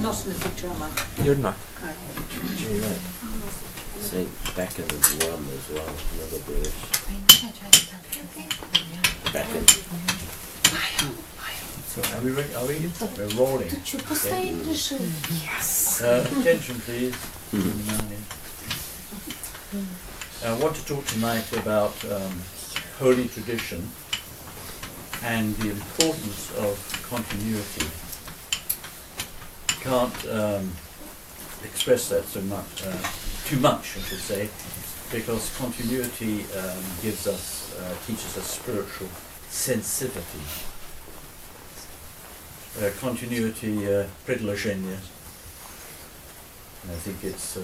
drama. You're not. You're right. Say back in the drum as well, another British. Back in. So are we ready? Are we? We're rolling. Yes. Attention please. I want to talk tonight about holy tradition and the importance of continuity. Can't express that so much, too much I should say, because continuity gives us, teaches us spiritual sensitivity. Continuity, предложение. And I think it's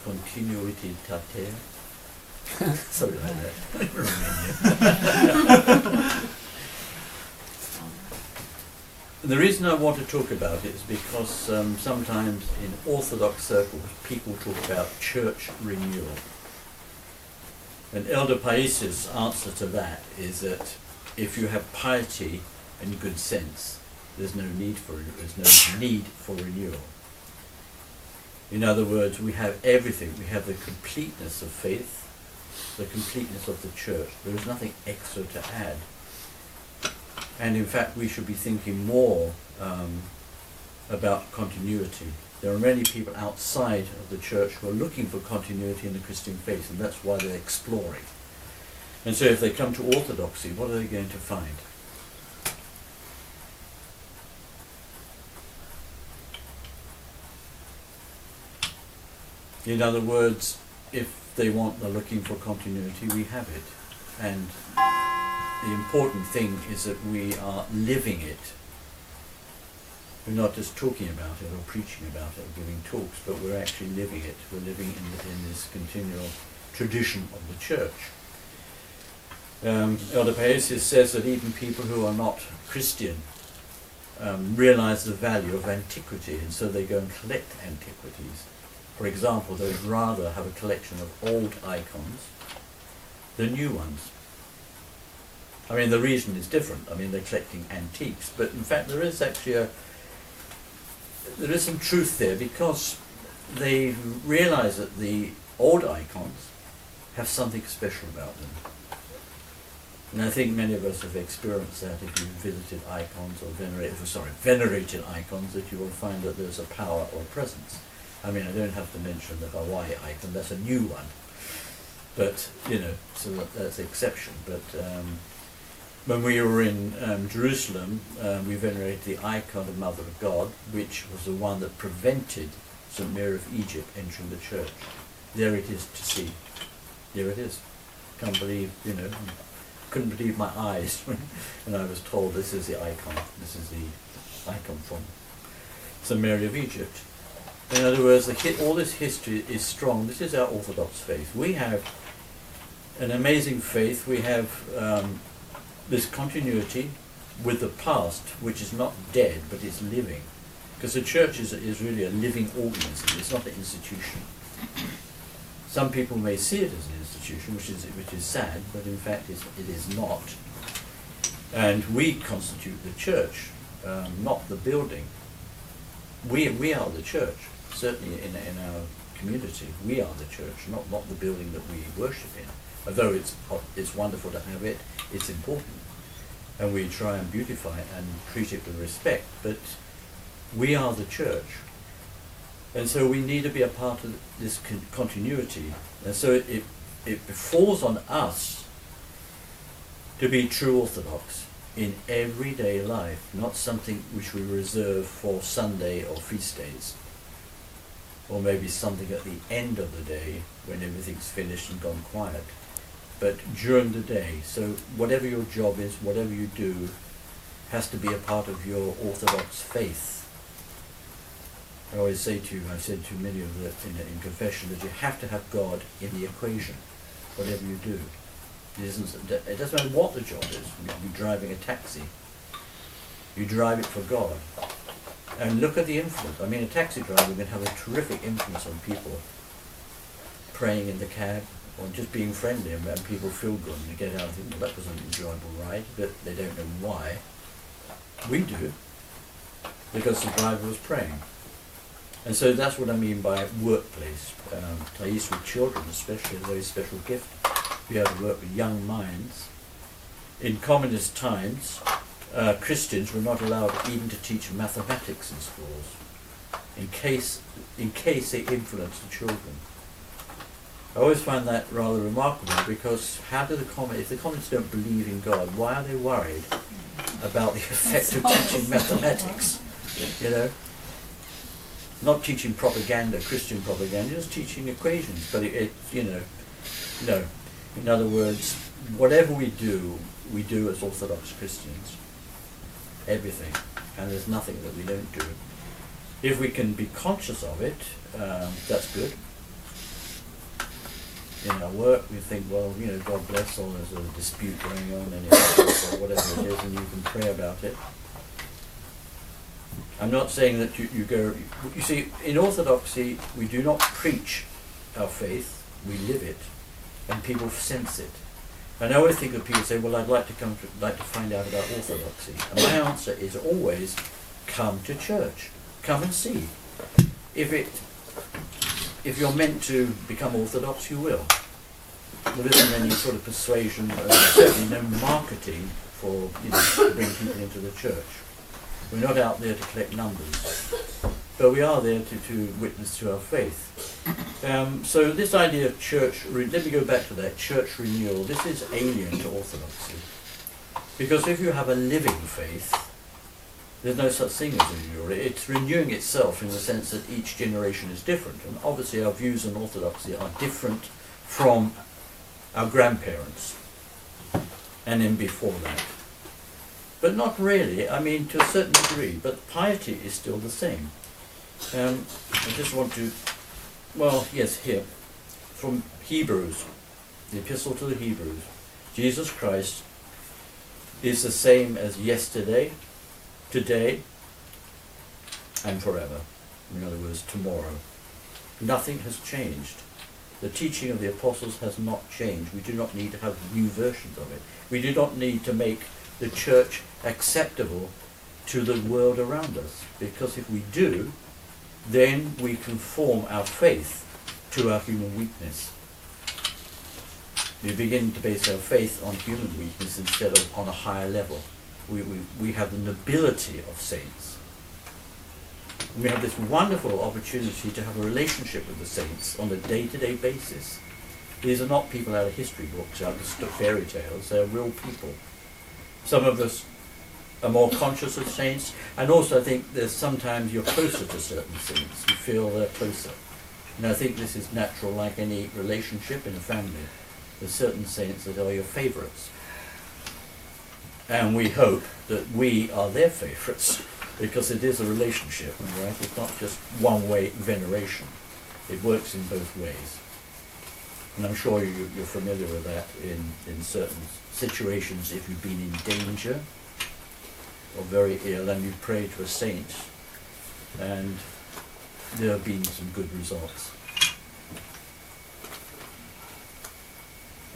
continuity tate. Something like that. The reason I want to talk about it is because sometimes in Orthodox circles people talk about church renewal. And Elder Paisi's answer to that is that if you have piety and good sense, there's no need for renewal. In other words, we have everything. We have the completeness of faith, the completeness of the church. There is nothing extra to add. And in fact, we should be thinking more about continuity. There are many people outside of the church who are looking for continuity in the Christian faith, and that's why they're exploring. And so if they come to orthodoxy, what are they going to find? In other words, if they're looking for continuity, we have it. And the important thing is that we are living it. We're not just talking about it or preaching about it or giving talks, but we're actually living it. We're living in this continual tradition of the church. Elder Paisius says that even people who are not Christian realize the value of antiquity, and so they go and collect antiquities. For example, they would rather have a collection of old icons than new ones. I mean, the reason is different. I mean, they're collecting antiques, but in fact there is actually there is some truth there, because they realize that the old icons have something special about them. And I think many of us have experienced that if you've visited icons or venerated icons, that you will find that there's a power or presence. I mean, I don't have to mention the Hawaii icon, that's a new one. But, you know, so that's the exception. But when we were in Jerusalem, we venerated the icon of Mother of God, which was the one that prevented St. Mary of Egypt entering the church. There it is to see. There it is. Can't believe, couldn't believe my eyes when I was told this is the icon. This is the icon from St. Mary of Egypt. In other words, all this history is strong. This is our Orthodox faith. We have an amazing faith. We have this continuity with the past, which is not dead, but is living. Because the church is really a living organism. It's not an institution. Some people may see it as an institution, which is sad, but in fact it is not. And we constitute the church, not the building. We are the church. Certainly in our community, we are the church, not the building that we worship in. Although it's wonderful to have it, it's important, and we try and beautify it and treat it with respect, but we are the church. And so we need to be a part of this continuity. And so it falls on us to be true Orthodox in everyday life, not something which we reserve for Sunday or feast days. Or maybe something at the end of the day when everything's finished and gone quiet. But during the day, so whatever your job is, whatever you do, has to be a part of your Orthodox faith. I always say to you, I've said to many of you in confession, that you have to have God in the equation, whatever you do. It doesn't matter what the job is. You could be driving a taxi. You drive it for God. And look at the influence. I mean, a taxi driver can have a terrific influence on people. Praying in the cab, or just being friendly, and people feel good, and they get out and think, well, that was an enjoyable ride, but they don't know why. We do, because the driver was praying. And so that's what I mean by workplace. Thais with children especially, a very special gift. Be able to work with young minds. In communist times, Christians were not allowed even to teach mathematics in schools, in case they influenced the children. I always find that rather remarkable, because how do if the communists don't believe in God, why are they worried about the effect of teaching mathematics? You know, not teaching propaganda, Christian propaganda, just teaching equations. But no. In other words, whatever we do as Orthodox Christians. Everything, and there's nothing that we don't do. If we can be conscious of it, that's good. In our work, we think, well, God bless, or there's a dispute going on, and or whatever it is, and you can pray about it. I'm not saying that you go. You see, in Orthodoxy, we do not preach our faith; we live it, and people sense it. And I always think of people say, well, I'd like to find out about Orthodoxy. And my answer is always, come to church. Come and see. If you're meant to become Orthodox, you will. There isn't any sort of persuasion, certainly no marketing for, to bring people into the church. We're not out there to collect numbers, but we are there to witness to our faith. So this idea of church, let me go back to that, church renewal, this is alien to Orthodoxy. Because if you have a living faith, there's no such thing as renewal. It's renewing itself in the sense that each generation is different. And obviously our views on Orthodoxy are different from our grandparents, and then before that. But not really, I mean, to a certain degree, but piety is still the same. I just want to, here, from Hebrews, the Epistle to the Hebrews, Jesus Christ is the same as yesterday, today, and forever. In other words, tomorrow. Nothing has changed. The teaching of the apostles has not changed. We do not need to have new versions of it. We do not need to make the church acceptable to the world around us, because if we do, then we conform our faith to our human weakness. We begin to base our faith on human weakness instead of on a higher level. We have the nobility of saints. We have this wonderful opportunity to have a relationship with the saints on a day-to-day basis. These are not people out of history books, out of fairy tales, they're real people. Some of us are more conscious of saints, and also I think there's sometimes you're closer to certain saints, you feel they're closer. And I think this is natural, like any relationship in a family. There's certain saints that are your favourites. And we hope that we are their favourites, because it is a relationship, right? It's not just one-way veneration. It works in both ways. And I'm sure you're familiar with that in certain situations. If you've been in danger or very ill and you pray to a saint, and there have been some good results.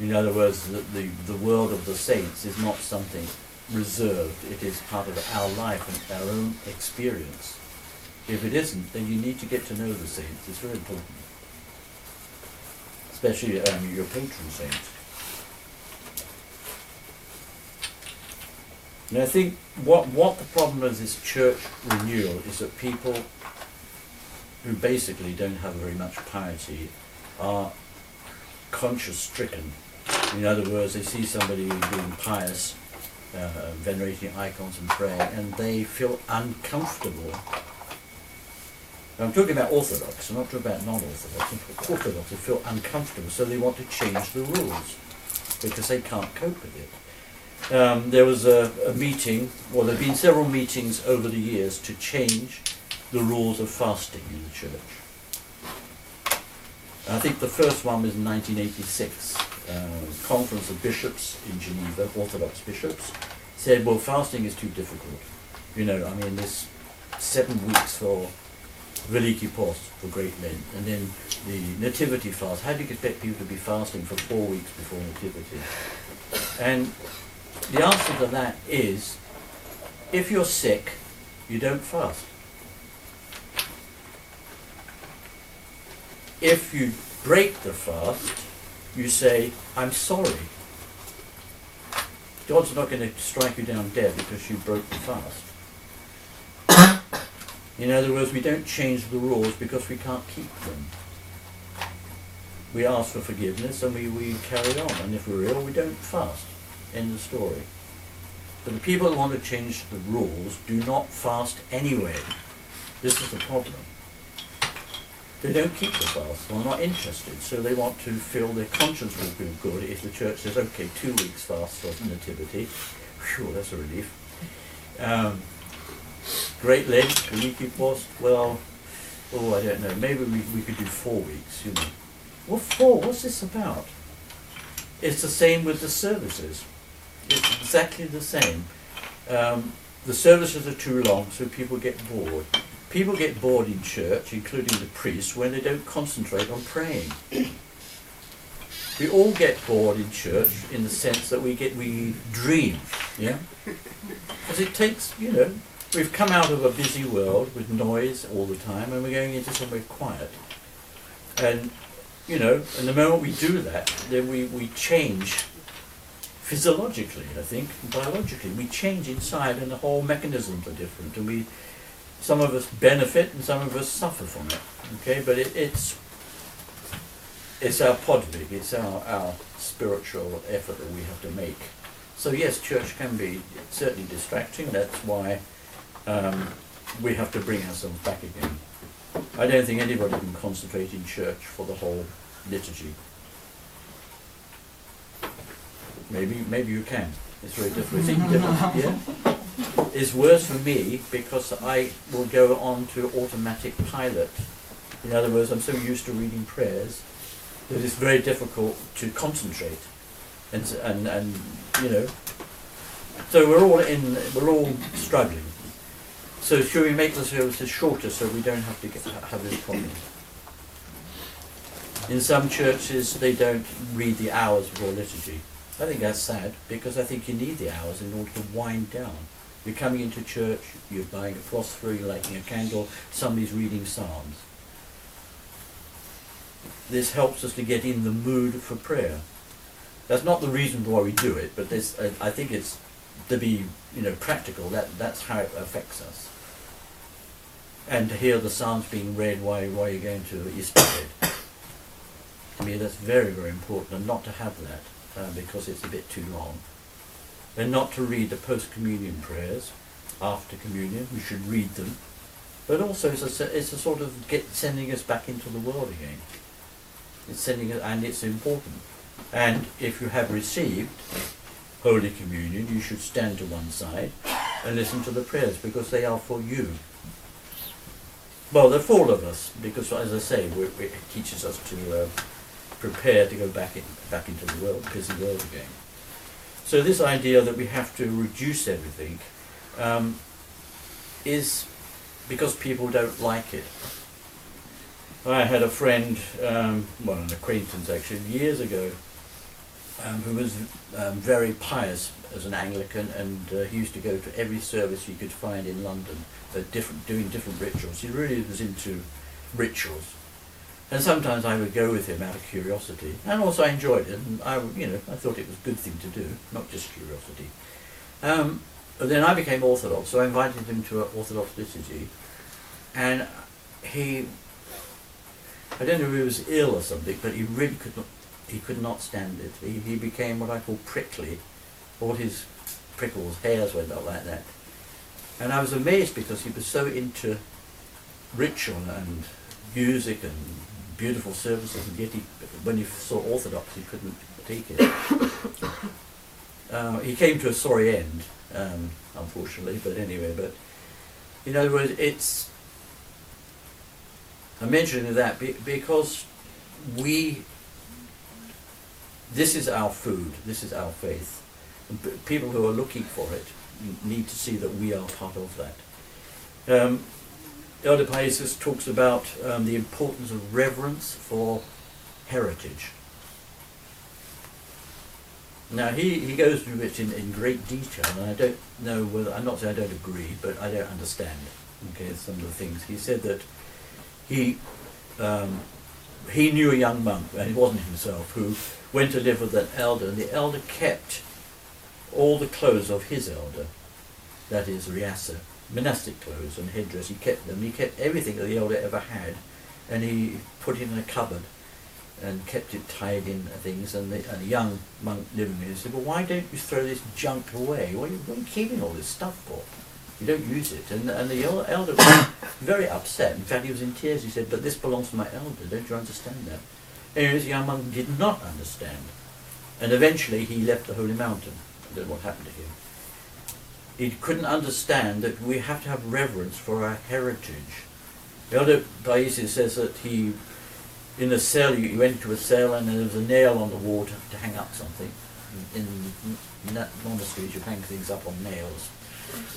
In other words, the world of the saints is not something reserved. It is part of our life and our own experience. If it isn't, then you need to get to know the saints. It's very important. Especially your patron saint. And I think what the problem is this church renewal is that people who basically don't have very much piety are conscience stricken. In other words, they see somebody being pious, venerating icons and praying, and they feel uncomfortable. I'm talking about Orthodox, I'm not talking about non-Orthodox. Orthodox, they feel uncomfortable, so they want to change the rules because they can't cope with it. There was a meeting, well, there have been several meetings over the years to change the rules of fasting in the church. I think the first one was in 1986. Conference of bishops in Geneva, Orthodox bishops, said, well, fasting is too difficult. This 7 weeks for Veliki Post, for Great Lent, and then the Nativity fast. How do you expect people to be fasting for 4 weeks before Nativity? And the answer to that is, if you're sick, you don't fast. if you break the fast, you say, I'm sorry. God's not going to strike you down dead because you broke the fast. In other words, we don't change the rules because we can't keep them. We ask for forgiveness and we carry on. And if we're ill, we don't fast. End of story. But the people that want to change the rules do not fast anyway. This is the problem. They don't keep the fast. They're not interested. So they want to feel their conscience will be good if the church says, okay, 2 weeks fast for nativity. Phew, that's a relief. Great Lent, a weekly post. Well, oh, I don't know. Maybe we could do 4 weeks, you know. What for? What's this about? It's the same with the services. It's exactly the same. The services are too long, so people get bored. People get bored in church, including the priests, when they don't concentrate on praying. We all get bored in church in the sense that we dream, yeah? Because it takes, you know, we've come out of a busy world with noise all the time, and we're going into somewhere quiet. And, you know, and the moment we do that, then we change physiologically, I think, biologically. We change inside, and the whole mechanisms are different, and some of us benefit and some of us suffer from it. Okay, but it's our podvig, it's our spiritual effort that we have to make. So yes, church can be certainly distracting. That's why we have to bring ourselves back again. I don't think anybody can concentrate in church for the whole liturgy. Maybe you can. It's very different. Yeah? It's worse for me because I will go on to automatic pilot. In other words, I'm so used to reading prayers that it's very difficult to concentrate, and you know. So we're all struggling. So should we make the services shorter so we don't have to have this problem? In some churches, they don't read the hours before liturgy. I think that's sad, because I think you need the hours in order to wind down. You're coming into church, you're buying a philosopher, you're lighting a candle, somebody's reading psalms. This helps us to get in the mood for prayer. That's not the reason why we do it, but this, I think it's to be, you know, practical. That's how it affects us. And to hear the psalms being read while you're going to Easter bed. To me, that's very, very important, and not to have that because it's a bit too long. And not to read the post-communion prayers after communion. We should read them, but also it's a sort of sending us back into the world again. It's sending us, and it's important. And if you have received Holy Communion, you should stand to one side and listen to the prayers, because they are for you. Well, they're for all of us, because, as I say, it teaches us to prepare to go back into the world, busy world again. So this idea that we have to reduce everything is because people don't like it. I had a friend, well, an acquaintance actually, years ago, who was very pious as an Anglican, and he used to go to every service he could find in London, doing different rituals. He really was into rituals. And sometimes I would go with him out of curiosity, and also I enjoyed it, and I thought it was a good thing to do, not just curiosity. But then I became Orthodox, so I invited him to an Orthodox liturgy, and I don't know if he was ill or something, but he really could not stand it. He became what I call prickly. All his prickles, hairs went up like that. And I was amazed, because he was so into ritual and music and beautiful services, and yet when he saw Orthodox, he couldn't take it. He came to a sorry end, unfortunately, but anyway, but in other words, I'm mentioning that because this is our food, this is our faith. And people who are looking for it need to see that we are part of that. Elder Paisius talks about the importance of reverence for heritage. Now he goes through it in great detail, and I don't know whether, I'm not saying I don't agree, but I don't understand, okay, some of the things. He said that he he knew a young monk, and it wasn't himself, who went to live with an elder, and the elder kept all the clothes of his elder, that is Riasa, monastic clothes and headdress. He kept them. He kept everything that the elder ever had, and he put it in a cupboard and kept it tied in things. And a young monk living with him said, "Well, why don't you throw this junk away? What are you keeping all this stuff for? You don't use it." And the elder was very upset. In fact, he was in tears. He said, "But this belongs to my elder. Don't you understand that?" Anyway, this young monk did not understand, and eventually he left the holy mountain. I don't know what happened to him. He couldn't understand that we have to have reverence for our heritage. The elder Paisius says that he, in a cell, he went to a cell and there was a nail on the wall to hang up something. In monasteries, you hang things up on nails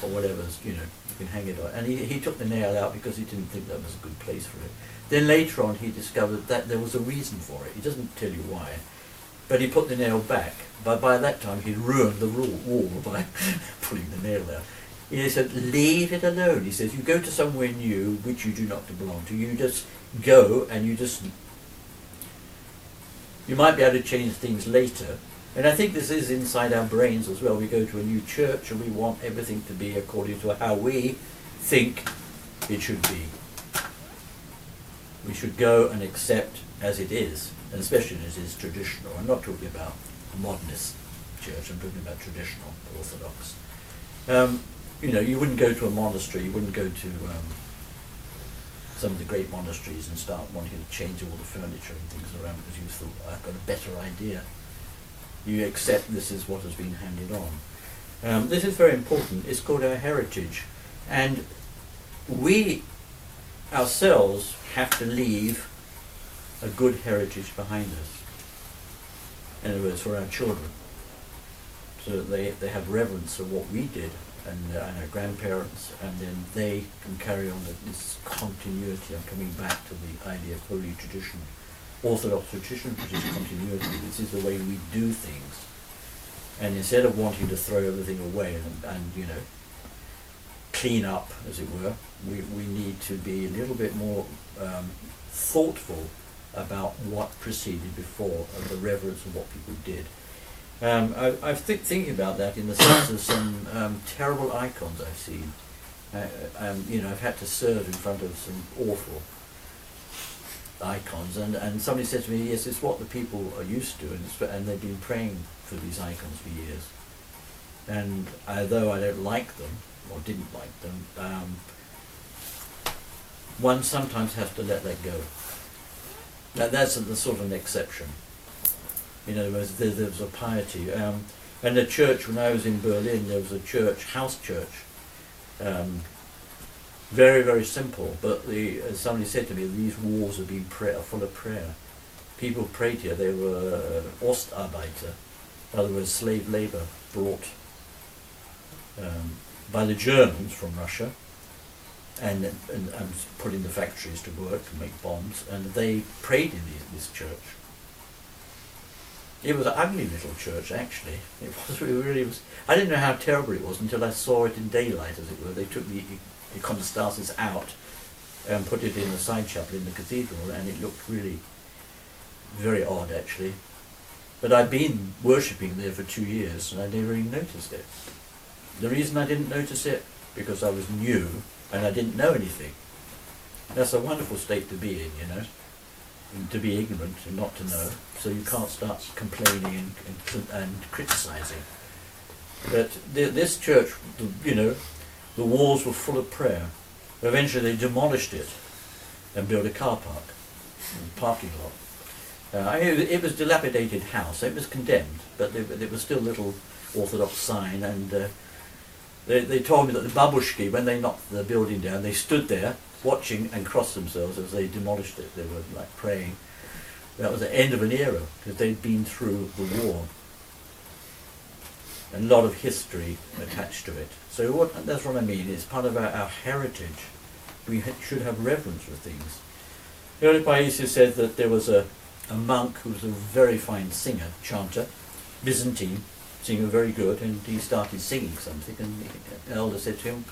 or whatever, you can hang it on. And he took the nail out because he didn't think that was a good place for it. Then later on he discovered that there was a reason for it. He doesn't tell you why. But he put the nail back. But by that time he'd ruined the wall by pulling the nail out. He said, "Leave it alone." He says, "You go to somewhere new which you do not belong to. You just go and you might be able to change things later." And I think this is inside our brains as well. We go to a new church and we want everything to be according to how we think it should be. We should go and accept as it is, and especially as it is traditional. I'm not talking about a modernist church, I'm talking about traditional, orthodox. You wouldn't go to a monastery, you wouldn't go to some of the great monasteries and start wanting to change all the furniture and things around because you thought, "I've got a better idea." You accept this is what has been handed on. This is very important. It's called our heritage. And we ourselves have to leave a good heritage behind us. In other words, for our children. So that they have reverence for what we did and our grandparents, and then they can carry on this continuity. I'm coming back to the idea of holy tradition. Orthodox tradition, which is continuity. This is the way we do things. And instead of wanting to throw everything away and clean up, as it were, we need to be a little bit more thoughtful about what preceded before and the reverence of what people did. I've thinking about that in the sense of some terrible icons I've seen. I've had to serve in front of some awful icons, and somebody said to me, "Yes, it's what the people are used to, and they've been praying for these icons for years. And although I don't like them, or didn't like them, one sometimes has to let that go. Now that's the sort of an exception. In other words, there was a piety. And the church, when I was in Berlin, there was a church, house church, very, very simple, but as somebody said to me, these walls have been full of prayer. People prayed here. They were Ostarbeiter, in other words, slave labour brought by the Germans from Russia and put in the factories to work to make bombs, and they prayed in this church. It was an ugly little church, actually. It really was. I didn't know how terrible it was until I saw it in daylight, as it were. They took the iconostasis out and put it in the side chapel in the cathedral, and it looked really very odd, actually. But I'd been worshipping there for 2 years, and I never even noticed it. The reason I didn't notice it, because I was new, and I didn't know anything. That's a wonderful state to be in, and to be ignorant and not to know, so you can't start complaining and criticising. But this church, the walls were full of prayer. Eventually they demolished it and built a car park, a parking lot. It was a dilapidated house. It was condemned, but there was still a little Orthodox sign, and they told me that the babushki, when they knocked the building down, they stood there watching and crossed themselves as they demolished it. They were like praying. That was the end of an era, because they'd been through the war. And a lot of history attached to it. So that's what I mean. It's part of our heritage. We should have reverence for things. The Holy Paisius said that there was a monk who was a very fine singer, chanter, Byzantine, singer, very good, and he started singing something, and the elder said to him,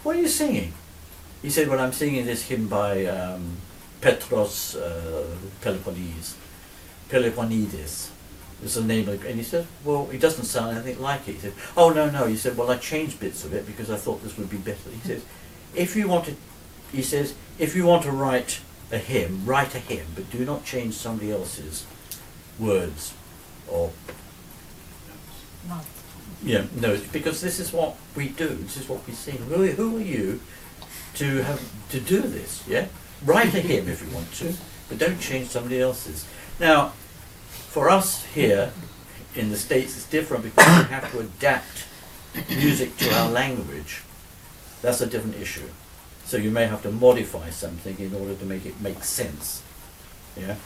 "What are you singing?" He said, "Well, I'm singing this hymn by Petros Peloponnese. Is the name of, and he said, well, it doesn't sound anything like it. He said, oh no. He said, well, I changed bits of it because I thought this would be better. He says, if you want to write a hymn, but do not change somebody else's words or. Yeah, no, because this is what we do. This is what we sing. Who are you to do this? Yeah, write a hymn if you want to, but don't change somebody else's. Now, for us here in the States, it's different because we have to adapt music to our language. That's a different issue. So you may have to modify something in order to make it make sense. Yeah.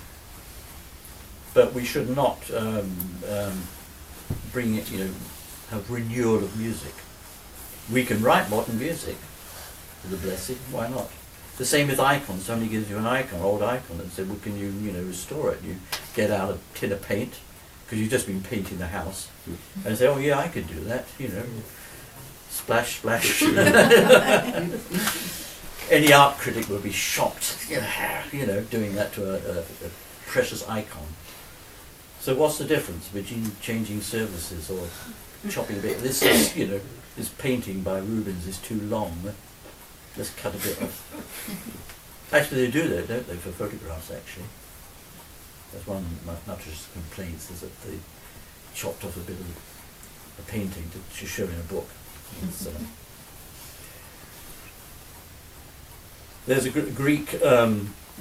But we should not bring it, have renewal of music. We can write modern music with a blessing. Why not? The same with icons. Somebody gives you an icon, old icon, and said, well, can you, restore it? You get out a tin of paint, because you've just been painting the house, and say, oh yeah, I could do that, splash, splash. Any art critic would be shocked, doing that to a precious icon. So what's the difference between changing services or chopping a bit? This is, this painting by Rubens is too long. Let's cut a bit off. Actually, they do that, don't they, for photographs, actually. That's one of my Naturalist complaints, is that they chopped off a bit of a painting to show in a book. There's a Greek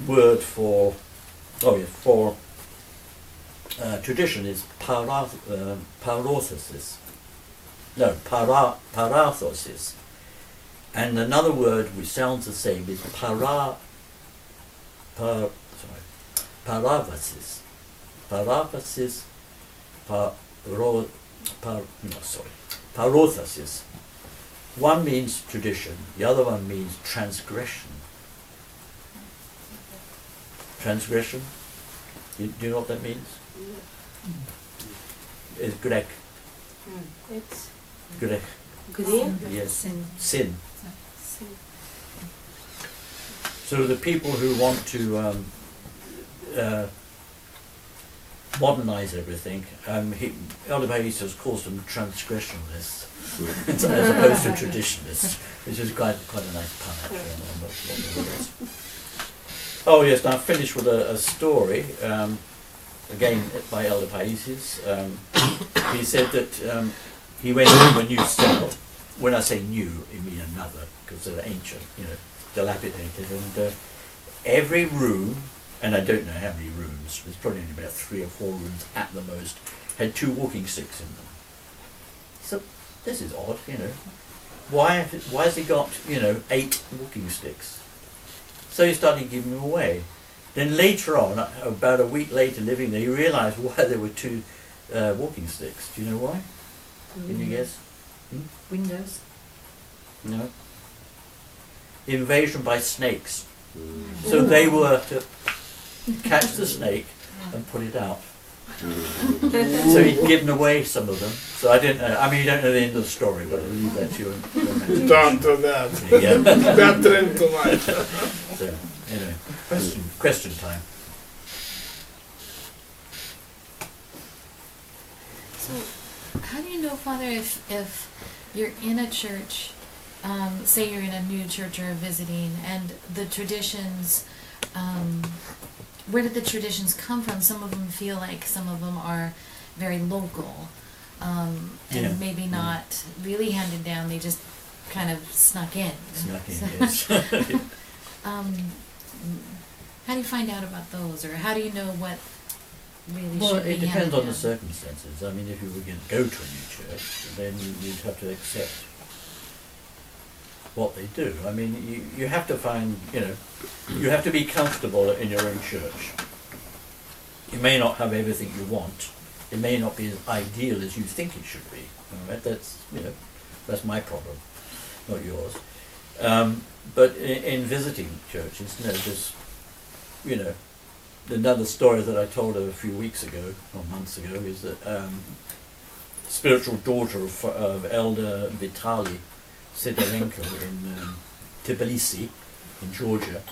word for tradition is parorthosis. No, parathosis. And another word which sounds the same is paravasis. Paravasis, parorthosis. One means tradition, the other one means transgression. Transgression? Do you know what that means? It's Greek. It's Greek. Greek? Yes. Sin. So the people who want to modernize everything, Elder Paisios calls them transgressionalists, as opposed to traditionalists, which is quite a nice pun actually on what the word is. Oh yes, now I've finished with a story, again by Elder Paisios. He said that he went into a new cell. When I say new, I mean another, because they're ancient, dilapidated, and every room, and I don't know how many rooms, there's probably only about 3 or 4 rooms at the most, had 2 walking sticks in them. So this is odd, Why has he got, 8 walking sticks? So he started giving them away. Then later on, about a week later living there, he realised why there were 2 walking sticks. Do you know why? Can you guess? Windows. No. Invasion by snakes. So they were to catch the snake and put it out. So he'd given away some of them. So I didn't know. I mean, you don't know the end of the story, but I'll leave that to your imagination. Don't do that. Yeah. That dream too much. So, anyway, question time. So, how do you know, Father, if you're in a church, say you're in a new church or visiting, and the traditions, where did the traditions come from? Some of them feel like some of them are very local, and maybe not really handed down, they just kind of snuck in. Yes. How do you find out about those, or how do you know what really Well, should be it depends handed on the down? circumstances. I mean, if you were going to go to a new church, then you'd have to accept what they do. I mean, you have to find, you have to be comfortable in your own church. You may not have everything you want. It may not be as ideal as you think it should be. All right? That's my problem, not yours. But in visiting churches, there's, another story that I told a few weeks ago, or months ago, is that spiritual daughter of Elder Vitali Sidorenko in Tbilisi, in Georgia,